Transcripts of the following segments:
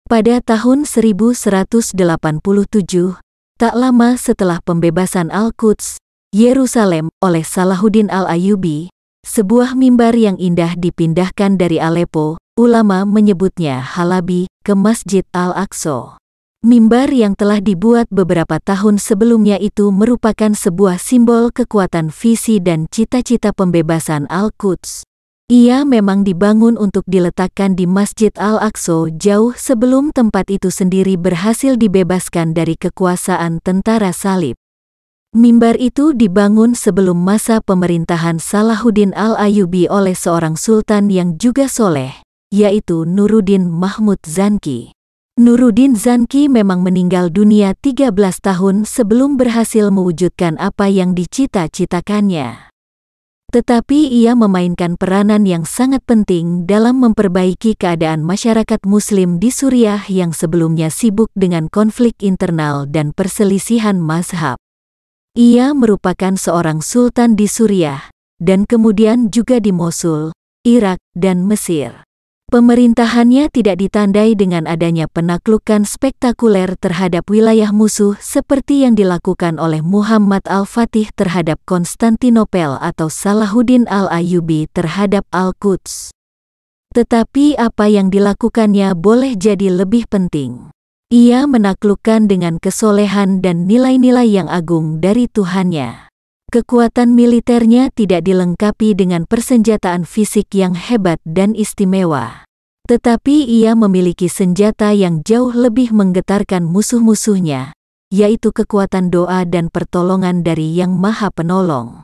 Pada tahun 1187, tak lama setelah pembebasan Al-Quds, Yerusalem, oleh Salahuddin Al-Ayyubi, sebuah mimbar yang indah dipindahkan dari Aleppo, ulama menyebutnya Halabi, ke Masjid Al-Aqsa. Mimbar yang telah dibuat beberapa tahun sebelumnya itu merupakan sebuah simbol kekuatan visi dan cita-cita pembebasan Al-Quds. Ia memang dibangun untuk diletakkan di Masjid Al-Aqsa jauh sebelum tempat itu sendiri berhasil dibebaskan dari kekuasaan tentara salib. Mimbar itu dibangun sebelum masa pemerintahan Salahuddin Al-Ayyubi oleh seorang sultan yang juga soleh, yaitu Nuruddin Mahmud Zanki. Nuruddin Zanki memang meninggal dunia 13 tahun sebelum berhasil mewujudkan apa yang dicita-citakannya. Tetapi ia memainkan peranan yang sangat penting dalam memperbaiki keadaan masyarakat Muslim di Suriah yang sebelumnya sibuk dengan konflik internal dan perselisihan mazhab. Ia merupakan seorang sultan di Suriah, dan kemudian juga di Mosul, Irak, dan Mesir. Pemerintahannya tidak ditandai dengan adanya penaklukan spektakuler terhadap wilayah musuh seperti yang dilakukan oleh Muhammad Al-Fatih terhadap Konstantinopel atau Salahuddin Al-Ayyubi terhadap Al-Quds. Tetapi apa yang dilakukannya boleh jadi lebih penting. Ia menaklukkan dengan kesolehan dan nilai-nilai yang agung dari Tuhannya. Kekuatan militernya tidak dilengkapi dengan persenjataan fisik yang hebat dan istimewa. Tetapi ia memiliki senjata yang jauh lebih menggetarkan musuh-musuhnya, yaitu kekuatan doa dan pertolongan dari Yang Maha Penolong.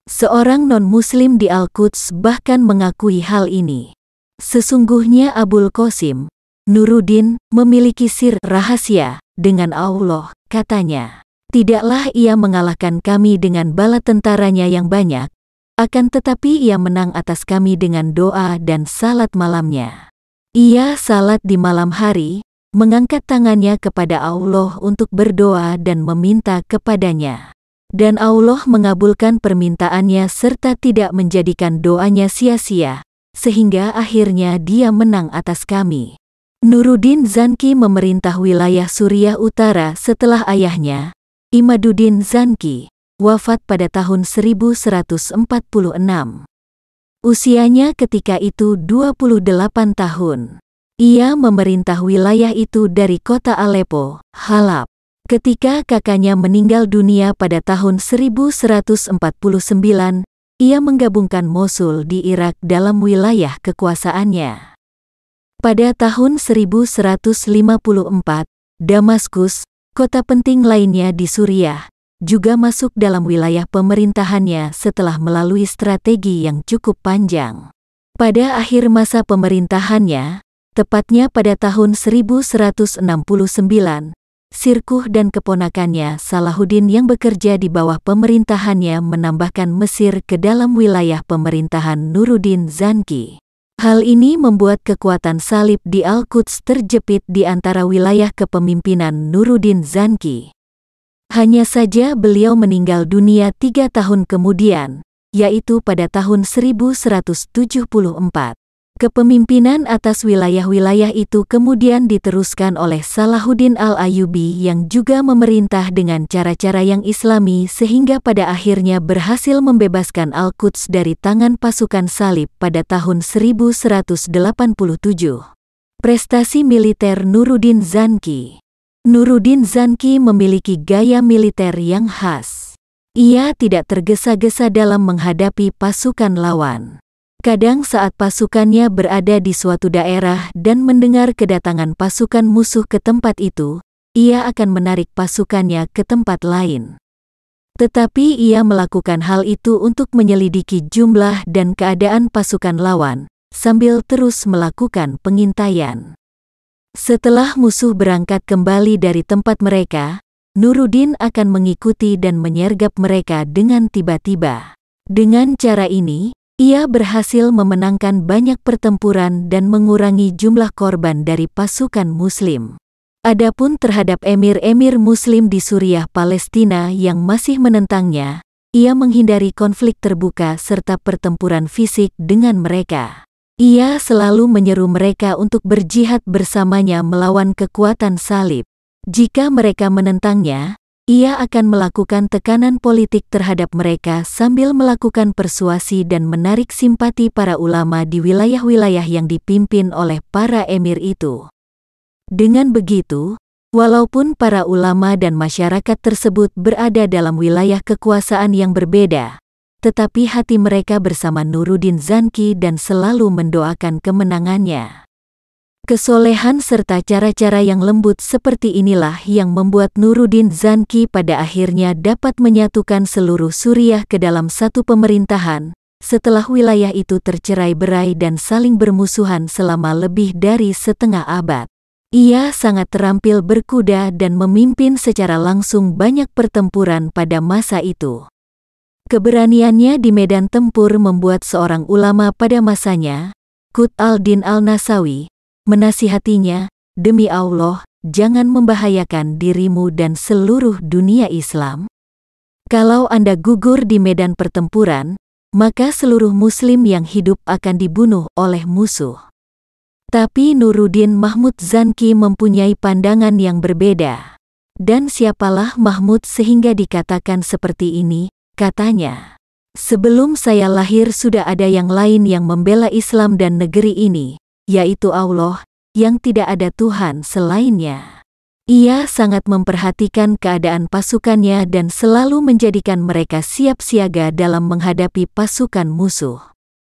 Seorang non-muslim di Al-Quds bahkan mengakui hal ini. Sesungguhnya Abul Qasim, Nuruddin, memiliki sir rahasia dengan Allah, katanya. Tidaklah ia mengalahkan kami dengan bala tentaranya yang banyak, akan tetapi ia menang atas kami dengan doa dan salat malamnya. Ia salat di malam hari, mengangkat tangannya kepada Allah untuk berdoa dan meminta kepadanya. Dan Allah mengabulkan permintaannya serta tidak menjadikan doanya sia-sia, sehingga akhirnya dia menang atas kami. Nuruddin Zanki memerintah wilayah Suriah Utara setelah ayahnya, Imaduddin Zanki, wafat pada tahun 1146. Usianya ketika itu 28 tahun. Ia memerintah wilayah itu dari kota Aleppo, Halab. Ketika kakaknya meninggal dunia pada tahun 1149, ia menggabungkan Mosul di Irak dalam wilayah kekuasaannya. Pada tahun 1154, Damaskus, kota penting lainnya di Suriah, juga masuk dalam wilayah pemerintahannya setelah melalui strategi yang cukup panjang. Pada akhir masa pemerintahannya, tepatnya pada tahun 1169, Sirkuh dan keponakannya Salahuddin yang bekerja di bawah pemerintahannya menambahkan Mesir ke dalam wilayah pemerintahan Nuruddin Zanki. Hal ini membuat kekuatan salib di Al-Quds terjepit di antara wilayah kepemimpinan Nuruddin Zanki. Hanya saja beliau meninggal dunia 3 tahun kemudian, yaitu pada tahun 1174. Kepemimpinan atas wilayah-wilayah itu kemudian diteruskan oleh Salahuddin Al-Ayyubi yang juga memerintah dengan cara-cara yang islami sehingga pada akhirnya berhasil membebaskan Al-Quds dari tangan pasukan salib pada tahun 1187. Prestasi militer Nuruddin Zanki. Nuruddin Zanki memiliki gaya militer yang khas. Ia tidak tergesa-gesa dalam menghadapi pasukan lawan. Kadang saat pasukannya berada di suatu daerah dan mendengar kedatangan pasukan musuh ke tempat itu, ia akan menarik pasukannya ke tempat lain. Tetapi ia melakukan hal itu untuk menyelidiki jumlah dan keadaan pasukan lawan, sambil terus melakukan pengintaian. Setelah musuh berangkat kembali dari tempat mereka, Nuruddin akan mengikuti dan menyergap mereka dengan tiba-tiba. Dengan cara ini, ia berhasil memenangkan banyak pertempuran dan mengurangi jumlah korban dari pasukan Muslim. Adapun terhadap emir-emir Muslim di Suriah Palestina yang masih menentangnya, ia menghindari konflik terbuka serta pertempuran fisik dengan mereka. Ia selalu menyeru mereka untuk berjihad bersamanya melawan kekuatan salib. Jika mereka menentangnya, ia akan melakukan tekanan politik terhadap mereka sambil melakukan persuasi dan menarik simpati para ulama di wilayah-wilayah yang dipimpin oleh para emir itu. Dengan begitu, walaupun para ulama dan masyarakat tersebut berada dalam wilayah kekuasaan yang berbeda, tetapi hati mereka bersama Nuruddin Zanki dan selalu mendoakan kemenangannya. Kesolehan serta cara-cara yang lembut seperti inilah yang membuat Nuruddin Zanki pada akhirnya dapat menyatukan seluruh Suriah ke dalam satu pemerintahan, setelah wilayah itu tercerai-berai dan saling bermusuhan selama lebih dari setengah abad. Ia sangat terampil berkuda dan memimpin secara langsung banyak pertempuran pada masa itu. Keberaniannya di medan tempur membuat seorang ulama pada masanya, Qutb al-Din al-Nasawi, menasihatinya, "Demi Allah, jangan membahayakan dirimu dan seluruh dunia Islam. Kalau Anda gugur di medan pertempuran, maka seluruh muslim yang hidup akan dibunuh oleh musuh." Tapi Nuruddin Mahmud Zanki mempunyai pandangan yang berbeda. Dan siapalah Mahmud sehingga dikatakan seperti ini? Katanya, "Sebelum saya lahir sudah ada yang lain yang membela Islam dan negeri ini, yaitu Allah, yang tidak ada Tuhan selainnya." Ia sangat memperhatikan keadaan pasukannya dan selalu menjadikan mereka siap siaga dalam menghadapi pasukan musuh.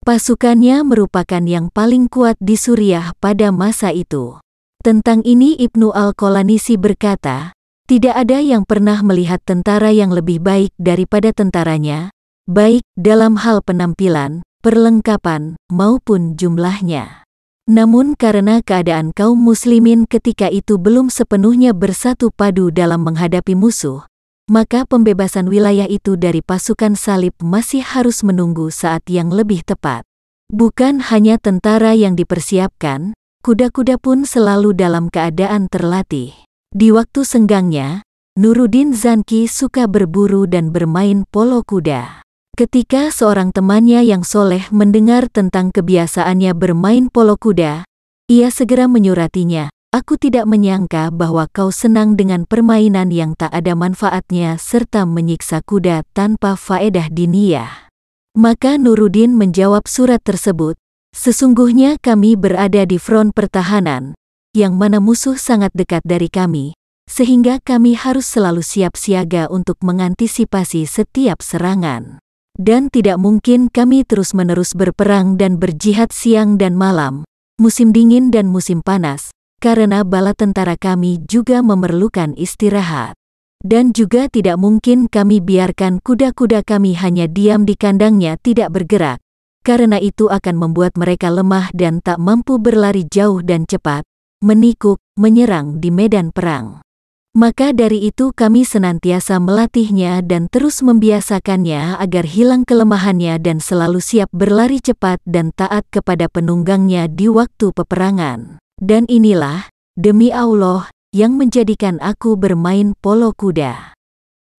Pasukannya merupakan yang paling kuat di Suriah pada masa itu. Tentang ini Ibnu Al-Qalanisi berkata, "Tidak ada yang pernah melihat tentara yang lebih baik daripada tentaranya, baik dalam hal penampilan, perlengkapan, maupun jumlahnya." Namun karena keadaan kaum muslimin ketika itu belum sepenuhnya bersatu padu dalam menghadapi musuh, maka pembebasan wilayah itu dari pasukan salib masih harus menunggu saat yang lebih tepat. Bukan hanya tentara yang dipersiapkan, kuda-kuda pun selalu dalam keadaan terlatih. Di waktu senggangnya, Nuruddin Zanki suka berburu dan bermain polo kuda. Ketika seorang temannya yang soleh mendengar tentang kebiasaannya bermain polo kuda, ia segera menyuratinya, "Aku tidak menyangka bahwa kau senang dengan permainan yang tak ada manfaatnya serta menyiksa kuda tanpa faedah diniyah." Maka Nuruddin menjawab surat tersebut, "Sesungguhnya kami berada di front pertahanan, yang mana musuh sangat dekat dari kami, sehingga kami harus selalu siap siaga untuk mengantisipasi setiap serangan. Dan tidak mungkin kami terus-menerus berperang dan berjihad siang dan malam, musim dingin dan musim panas, karena bala tentara kami juga memerlukan istirahat. Dan juga tidak mungkin kami biarkan kuda-kuda kami hanya diam di kandangnya tidak bergerak, karena itu akan membuat mereka lemah dan tak mampu berlari jauh dan cepat, menikuk, menyerang di medan perang. Maka dari itu kami senantiasa melatihnya dan terus membiasakannya agar hilang kelemahannya dan selalu siap berlari cepat dan taat kepada penunggangnya di waktu peperangan. Dan inilah, demi Allah, yang menjadikan aku bermain polo kuda."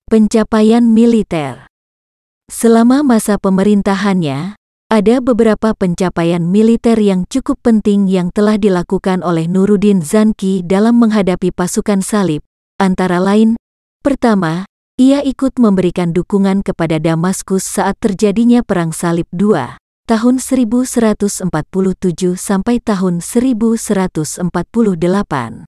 Pencapaian militer. Selama masa pemerintahannya, ada beberapa pencapaian militer yang cukup penting yang telah dilakukan oleh Nuruddin Zanki dalam menghadapi pasukan salib, antara lain, pertama, ia ikut memberikan dukungan kepada Damaskus saat terjadinya Perang Salib II, tahun 1147 sampai tahun 1148.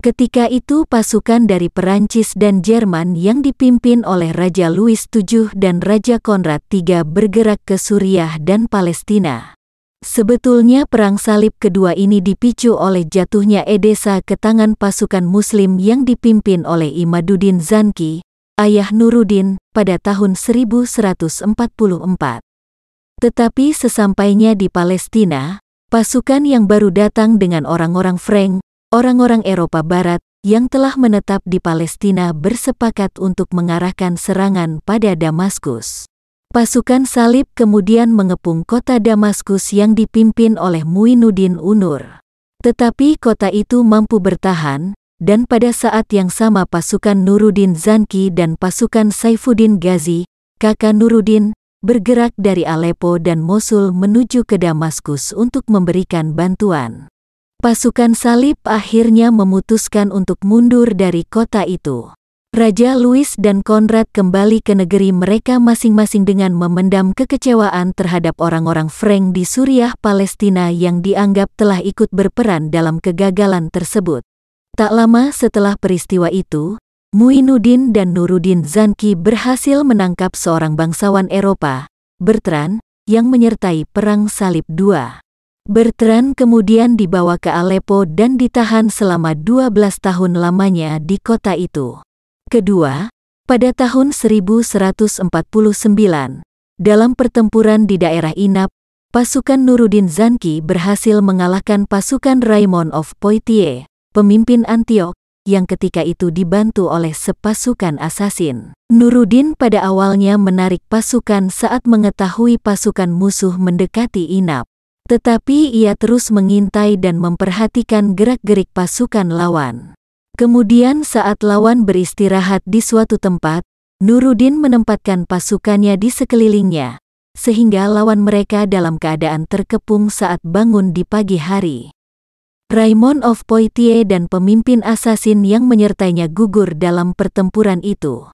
Ketika itu pasukan dari Perancis dan Jerman yang dipimpin oleh Raja Louis VII dan Raja Konrad III bergerak ke Suriah dan Palestina. Sebetulnya Perang Salib kedua ini dipicu oleh jatuhnya Edessa ke tangan pasukan Muslim yang dipimpin oleh Imaduddin Zanki, ayah Nuruddin, pada tahun 1144. Tetapi sesampainya di Palestina, pasukan yang baru datang dengan orang-orang Frank, orang-orang Eropa Barat, yang telah menetap di Palestina bersepakat untuk mengarahkan serangan pada Damaskus. Pasukan salib kemudian mengepung kota Damaskus yang dipimpin oleh Muinuddin Unur. Tetapi kota itu mampu bertahan, dan pada saat yang sama pasukan Nuruddin Zanki dan pasukan Saifuddin Ghazi, kakak Nuruddin, bergerak dari Aleppo dan Mosul menuju ke Damaskus untuk memberikan bantuan. Pasukan salib akhirnya memutuskan untuk mundur dari kota itu. Raja Louis dan Konrad kembali ke negeri mereka masing-masing dengan memendam kekecewaan terhadap orang-orang Frank di Suriah Palestina yang dianggap telah ikut berperan dalam kegagalan tersebut. Tak lama setelah peristiwa itu, Muinuddin dan Nuruddin Zanki berhasil menangkap seorang bangsawan Eropa, Bertrand, yang menyertai Perang Salib II. Bertrand kemudian dibawa ke Aleppo dan ditahan selama 12 tahun lamanya di kota itu. Kedua, pada tahun 1149, dalam pertempuran di daerah Inab, pasukan Nuruddin Zanki berhasil mengalahkan pasukan Raymond of Poitiers, pemimpin Antiok, yang ketika itu dibantu oleh sepasukan asasin. Nuruddin pada awalnya menarik pasukan saat mengetahui pasukan musuh mendekati Inab. Tetapi ia terus mengintai dan memperhatikan gerak-gerik pasukan lawan. Kemudian saat lawan beristirahat di suatu tempat, Nuruddin menempatkan pasukannya di sekelilingnya, sehingga lawan mereka dalam keadaan terkepung saat bangun di pagi hari. Raymond of Poitiers dan pemimpin asasin yang menyertainya gugur dalam pertempuran itu.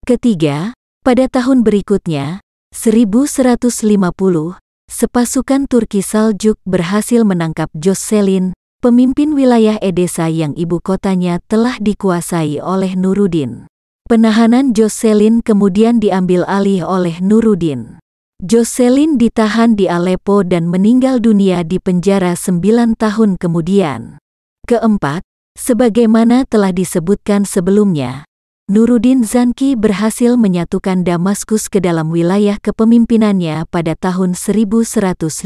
Ketiga, pada tahun berikutnya, 1150, sepasukan Turki Saljuk berhasil menangkap Josselin, pemimpin wilayah Edessa yang ibu kotanya telah dikuasai oleh Nuruddin. Penahanan Josselin kemudian diambil alih oleh Nuruddin. Josselin ditahan di Aleppo dan meninggal dunia di penjara 9 tahun kemudian. Keempat, sebagaimana telah disebutkan sebelumnya, Nuruddin Zanki berhasil menyatukan Damaskus ke dalam wilayah kepemimpinannya pada tahun 1154.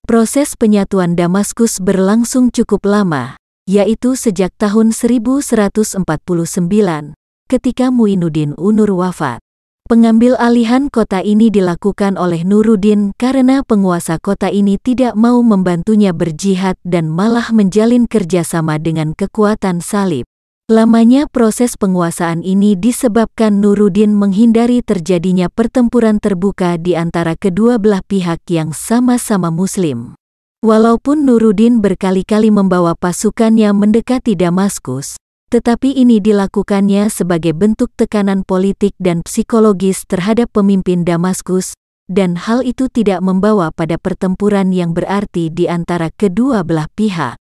Proses penyatuan Damaskus berlangsung cukup lama, yaitu sejak tahun 1149, ketika Muinuddin Unur wafat. Pengambil alihan kota ini dilakukan oleh Nuruddin karena penguasa kota ini tidak mau membantunya berjihad dan malah menjalin kerjasama dengan kekuatan salib. Lamanya proses penguasaan ini disebabkan Nuruddin menghindari terjadinya pertempuran terbuka di antara kedua belah pihak yang sama-sama Muslim. Walaupun Nuruddin berkali-kali membawa pasukannya mendekati Damaskus, tetapi ini dilakukannya sebagai bentuk tekanan politik dan psikologis terhadap pemimpin Damaskus, dan hal itu tidak membawa pada pertempuran yang berarti di antara kedua belah pihak.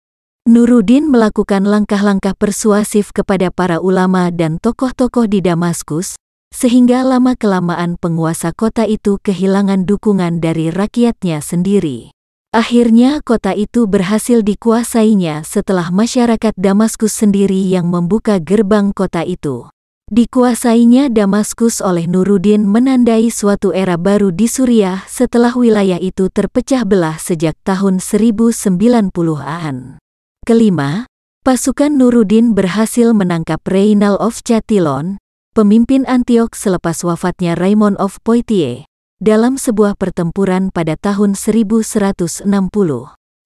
Nuruddin melakukan langkah-langkah persuasif kepada para ulama dan tokoh-tokoh di Damaskus, sehingga lama-kelamaan penguasa kota itu kehilangan dukungan dari rakyatnya sendiri. Akhirnya kota itu berhasil dikuasainya setelah masyarakat Damaskus sendiri yang membuka gerbang kota itu. Dikuasainya Damaskus oleh Nuruddin menandai suatu era baru di Suriah setelah wilayah itu terpecah belah sejak tahun 1090-an. Kelima, pasukan Nuruddin berhasil menangkap Reynald of Chatillon, pemimpin Antiok selepas wafatnya Raymond of Poitiers, dalam sebuah pertempuran pada tahun 1160.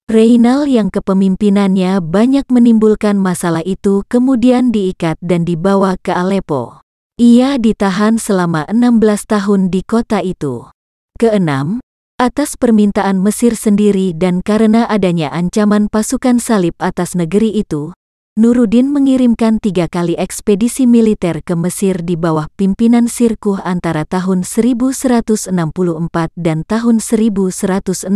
Reynald yang kepemimpinannya banyak menimbulkan masalah itu kemudian diikat dan dibawa ke Aleppo. Ia ditahan selama 16 tahun di kota itu. Keenam, atas permintaan Mesir sendiri dan karena adanya ancaman pasukan salib atas negeri itu, Nuruddin mengirimkan 3 kali ekspedisi militer ke Mesir di bawah pimpinan Sirkuh antara tahun 1164 dan tahun 1169.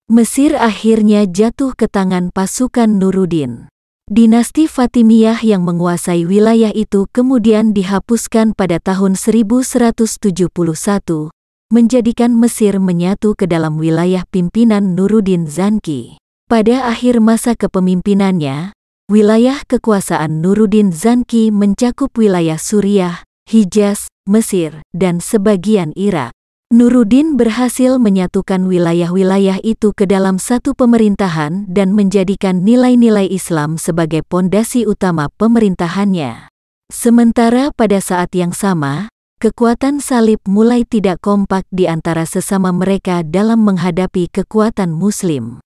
Mesir akhirnya jatuh ke tangan pasukan Nuruddin. Dinasti Fatimiyah yang menguasai wilayah itu kemudian dihapuskan pada tahun 1171, menjadikan Mesir menyatu ke dalam wilayah pimpinan Nuruddin Zanki. Pada akhir masa kepemimpinannya, wilayah kekuasaan Nuruddin Zanki mencakup wilayah Suriah, Hijaz, Mesir, dan sebagian Irak. Nuruddin berhasil menyatukan wilayah-wilayah itu ke dalam satu pemerintahan dan menjadikan nilai-nilai Islam sebagai pondasi utama pemerintahannya. Sementara pada saat yang sama, kekuatan salib mulai tidak kompak di antara sesama mereka dalam menghadapi kekuatan Muslim.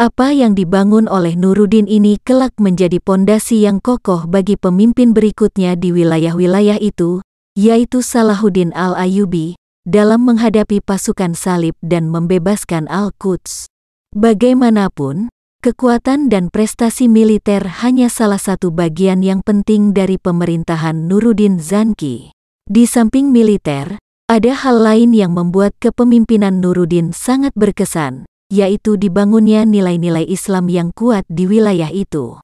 Apa yang dibangun oleh Nuruddin ini kelak menjadi pondasi yang kokoh bagi pemimpin berikutnya di wilayah-wilayah itu, yaitu Salahuddin Al-Ayyubi, dalam menghadapi pasukan salib dan membebaskan Al-Quds. Bagaimanapun, kekuatan dan prestasi militer hanya salah satu bagian yang penting dari pemerintahan Nuruddin Zanki. Di samping militer, ada hal lain yang membuat kepemimpinan Nuruddin sangat berkesan, yaitu dibangunnya nilai-nilai Islam yang kuat di wilayah itu.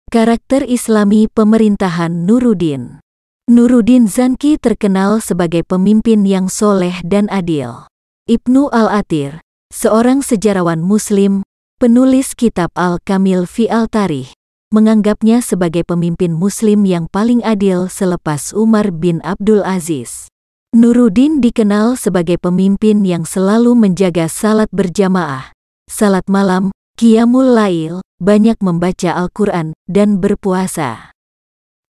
Karakter Islami pemerintahan Nuruddin. Nuruddin Zanki terkenal sebagai pemimpin yang soleh dan adil. Ibnu Al-Athir, seorang sejarawan Muslim, penulis kitab Al-Kamil fi Al-Tarikh, menganggapnya sebagai pemimpin Muslim yang paling adil selepas Umar bin Abdul Aziz. Nuruddin dikenal sebagai pemimpin yang selalu menjaga salat berjamaah, salat malam, qiyamul lail, banyak membaca Al-Quran, dan berpuasa.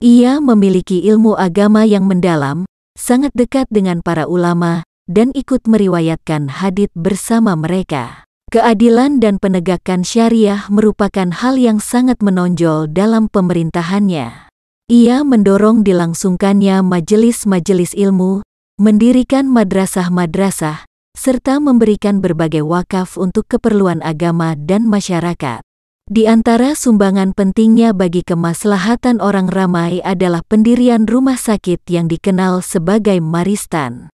Ia memiliki ilmu agama yang mendalam, sangat dekat dengan para ulama, dan ikut meriwayatkan hadits bersama mereka. Keadilan dan penegakan syariah merupakan hal yang sangat menonjol dalam pemerintahannya. Ia mendorong dilangsungkannya majelis-majelis ilmu, mendirikan madrasah-madrasah, serta memberikan berbagai wakaf untuk keperluan agama dan masyarakat. Di antara sumbangan pentingnya bagi kemaslahatan orang ramai adalah pendirian rumah sakit yang dikenal sebagai Maristan.